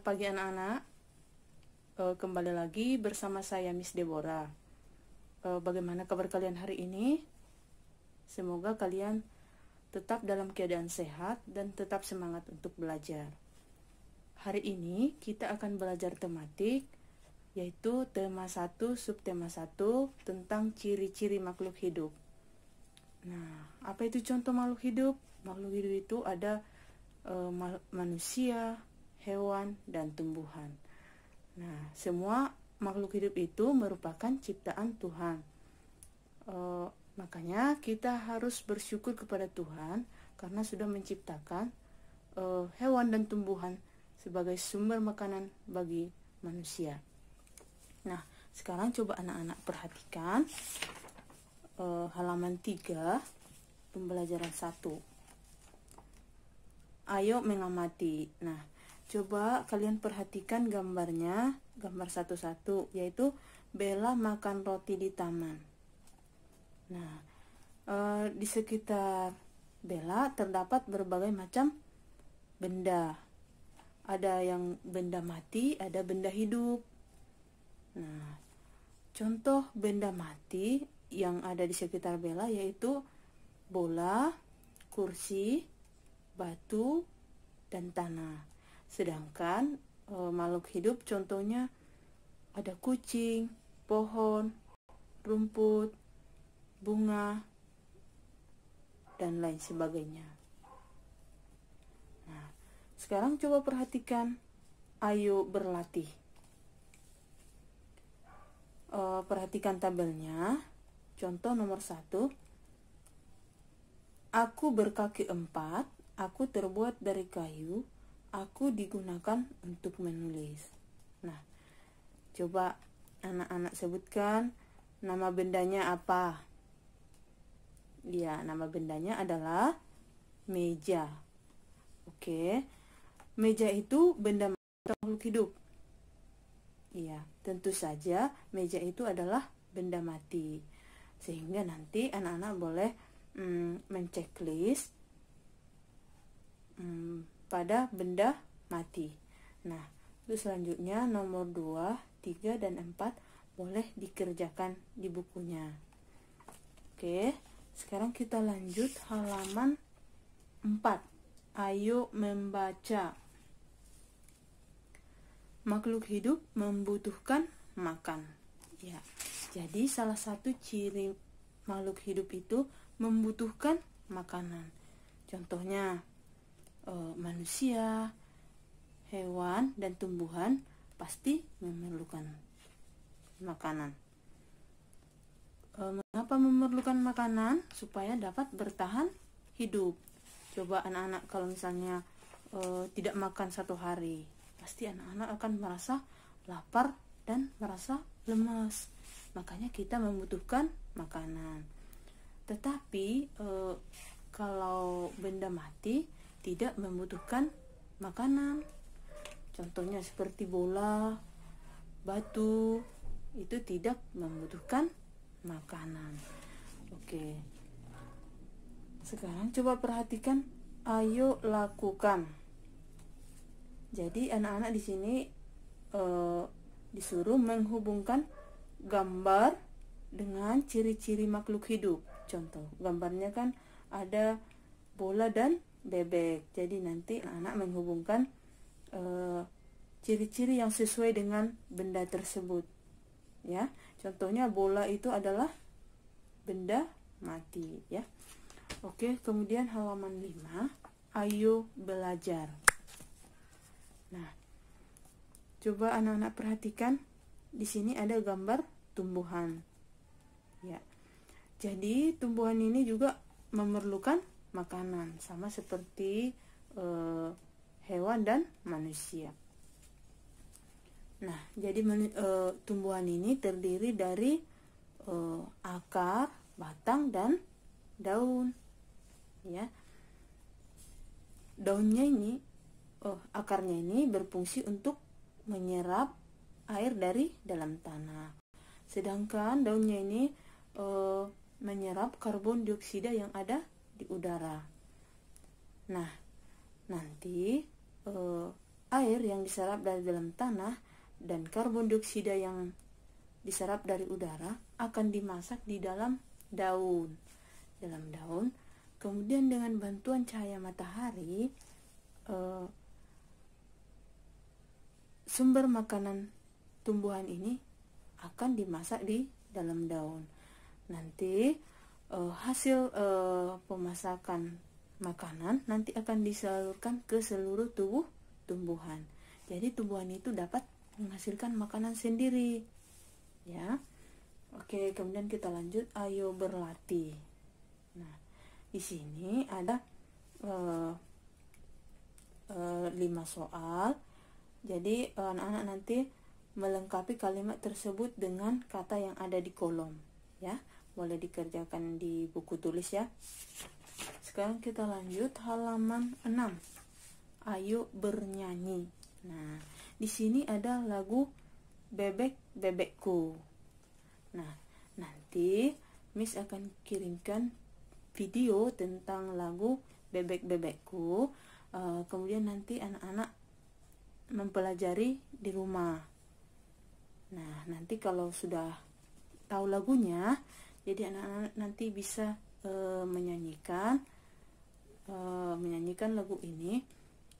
Selamat pagi anak-anak. Kembali lagi bersama saya Miss Deborah. Bagaimana kabar kalian hari ini? Semoga kalian tetap dalam keadaan sehat dan tetap semangat untuk belajar. Hari ini kita akan belajar tematik, yaitu tema 1, subtema 1 tentang ciri-ciri makhluk hidup. Nah, apa itu contoh makhluk hidup? Makhluk hidup itu ada manusia, hewan, dan tumbuhan. Nah, semua makhluk hidup itu merupakan ciptaan Tuhan. Makanya kita harus bersyukur kepada Tuhan karena sudah menciptakan hewan dan tumbuhan sebagai sumber makanan bagi manusia. Nah, sekarang coba anak-anak perhatikan halaman 3, pembelajaran 1. Ayo mengamati. Nah, coba kalian perhatikan gambarnya, gambar 1-1, yaitu Bella makan roti di taman. Nah, di sekitar Bella terdapat berbagai macam benda. Ada yang benda mati, ada benda hidup. Nah, contoh benda mati yang ada di sekitar Bella yaitu bola, kursi, batu, dan tanah. Sedangkan makhluk hidup contohnya ada kucing, pohon, rumput, bunga, dan lain sebagainya. Nah, sekarang coba perhatikan, ayo berlatih. Perhatikan tabelnya. Contoh nomor 1. Aku berkaki 4, aku terbuat dari kayu, aku digunakan untuk menulis. Nah, coba anak-anak sebutkan nama bendanya apa? Ya, nama bendanya adalah meja. Oke, meja itu benda makhluk hidup. Iya, tentu saja meja itu adalah benda mati. Sehingga nanti anak-anak boleh menceklis pada benda mati. Nah, itu selanjutnya nomor 2, 3, dan 4 boleh dikerjakan di bukunya. Oke, sekarang kita lanjut halaman 4. Ayo membaca. Makhluk hidup membutuhkan makan. Ya, jadi salah satu ciri makhluk hidup itu membutuhkan makanan. Contohnya manusia, hewan, dan tumbuhan pasti memerlukan makanan. Mengapa memerlukan makanan? Supaya dapat bertahan hidup. Coba anak-anak kalau misalnya tidak makan 1 hari, pasti anak-anak akan merasa lapar dan merasa lemas. Makanya kita membutuhkan makanan. Tetapi kalau benda mati tidak membutuhkan makanan. Contohnya seperti bola, batu, itu tidak membutuhkan makanan. Oke. Sekarang coba perhatikan, ayo lakukan. Jadi anak-anak di sini disuruh menghubungkan gambar dengan ciri-ciri makhluk hidup. Contoh, gambarnya kan ada bola dan bebek. Jadi nanti anak-anak menghubungkan ciri-ciri yang sesuai dengan benda tersebut. Ya, contohnya bola itu adalah benda mati, ya. Oke, kemudian halaman 5, ayo belajar. Nah, coba anak-anak perhatikan, di sini ada gambar tumbuhan. Ya. Jadi tumbuhan ini juga memerlukan makanan sama seperti hewan dan manusia. Nah, jadi tumbuhan ini terdiri dari akar, batang, dan daun. Ya. Daunnya ini, akarnya ini berfungsi untuk menyerap air dari dalam tanah. Sedangkan daunnya ini menyerap karbon dioksida yang ada di udara. Nah, nanti air yang diserap dari dalam tanah dan karbon dioksida yang diserap dari udara akan dimasak di dalam daun. Kemudian dengan bantuan cahaya matahari, sumber makanan tumbuhan ini akan dimasak di dalam daun. Nanti hasil pemasakan makanan nanti akan disalurkan ke seluruh tubuh tumbuhan. Jadi tumbuhan itu dapat menghasilkan makanan sendiri, ya. Oke, kemudian kita lanjut, ayo berlatih. Nah, di sini ada 5 soal. Jadi anak-anak nanti melengkapi kalimat tersebut dengan kata yang ada di kolom, ya. Boleh dikerjakan di buku tulis ya. Sekarang kita lanjut halaman 6. Ayo bernyanyi. Nah, di sini ada lagu Bebek Bebekku. Nah, nanti Miss akan kirimkan video tentang lagu Bebek Bebekku. Kemudian nanti anak-anak mempelajari di rumah. Nah, nanti kalau sudah tahu lagunya, jadi anak-anak nanti bisa menyanyikan lagu ini.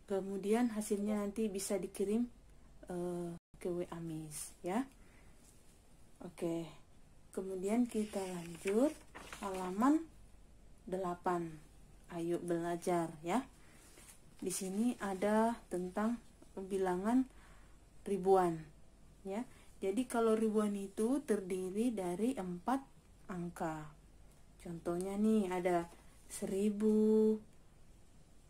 Kemudian hasilnya nanti bisa dikirim ke WA Miss, ya. Oke. Kemudian kita lanjut halaman 8. Ayo belajar, ya. Di sini ada tentang bilangan ribuan, ya. Jadi kalau ribuan itu terdiri dari 4 angka. Contohnya nih ada 1000,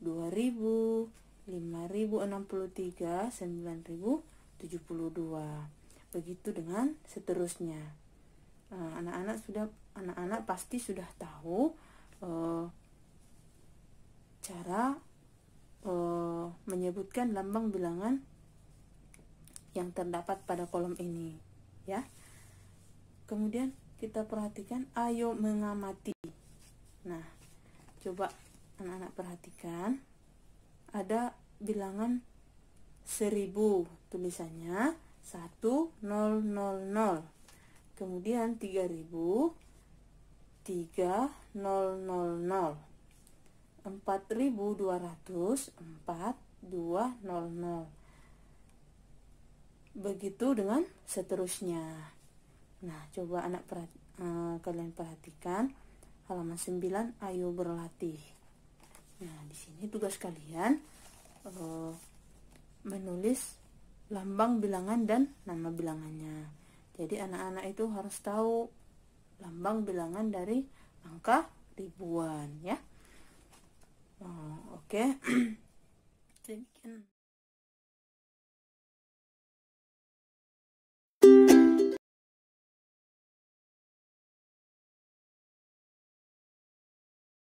2000, 5063, 9072. Begitu dengan seterusnya. Anak-anak pasti sudah tahu cara menyebutkan lambang bilangan yang terdapat pada kolom ini, ya. Kemudian kita perhatikan ayo mengamati. Nah, coba anak-anak perhatikan, ada bilangan 1000, tulisannya 1000. Kemudian 3000, 3000. 4200, 4200. Begitu dengan seterusnya. Nah, coba kalian perhatikan halaman 9, ayo berlatih. Nah, di sini tugas kalian menulis lambang bilangan dan nama bilangannya. Jadi anak-anak itu harus tahu lambang bilangan dari angka ribuan, ya. Oke. Demikian.